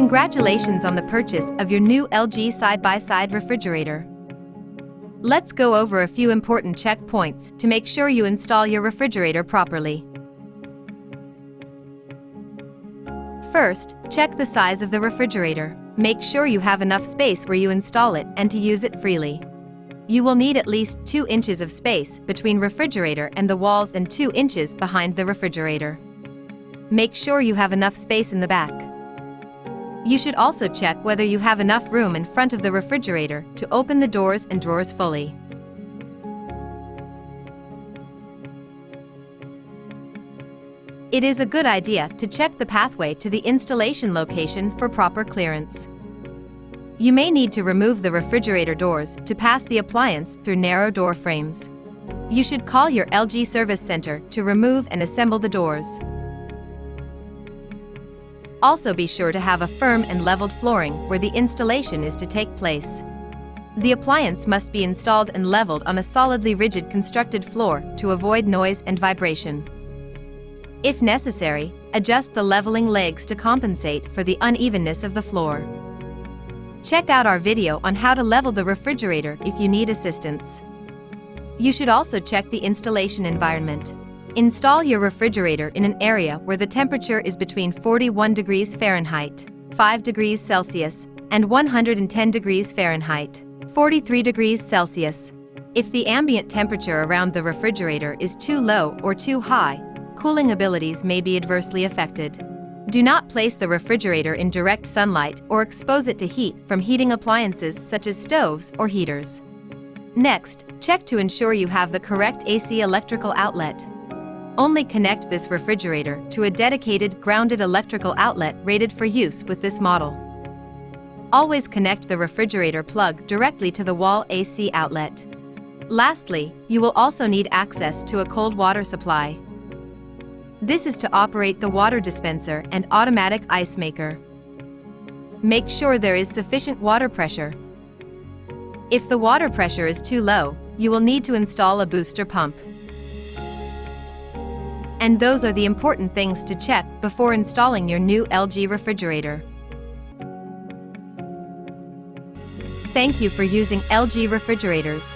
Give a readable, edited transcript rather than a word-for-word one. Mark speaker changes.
Speaker 1: Congratulations on the purchase of your new LG side-by-side refrigerator. Let's go over a few important checkpoints to make sure you install your refrigerator properly. First, check the size of the refrigerator. Make sure you have enough space where you install it and to use it freely. You will need at least 2 inches of space between refrigerator and the walls and 2 inches behind the refrigerator. Make sure you have enough space in the back. You should also check whether you have enough room in front of the refrigerator to open the doors and drawers fully. It is a good idea to check the pathway to the installation location for proper clearance. You may need to remove the refrigerator doors to pass the appliance through narrow door frames. You should call your LG service center to remove and assemble the doors. Also be sure to have a firm and leveled flooring where the installation is to take place. The appliance must be installed and leveled on a solidly rigid constructed floor to avoid noise and vibration. If necessary, adjust the leveling legs to compensate for the unevenness of the floor. Check out our video on how to level the refrigerator if you need assistance. You should also check the installation environment. Install your refrigerator in an area where the temperature is between 41 degrees Fahrenheit, 5 degrees Celsius, and 110 degrees Fahrenheit, 43 degrees Celsius. If the ambient temperature around the refrigerator is too low or too high, cooling abilities may be adversely affected. Do not place the refrigerator in direct sunlight or expose it to heat from heating appliances such as stoves or heaters. Next, check to ensure you have the correct AC electrical outlet. Only connect this refrigerator to a dedicated grounded electrical outlet rated for use with this model. Always connect the refrigerator plug directly to the wall AC outlet. Lastly, you will also need access to a cold water supply. This is to operate the water dispenser and automatic ice maker. Make sure there is sufficient water pressure. If the water pressure is too low, you will need to install a booster pump. And those are the important things to check before installing your new LG refrigerator. Thank you for using LG refrigerators.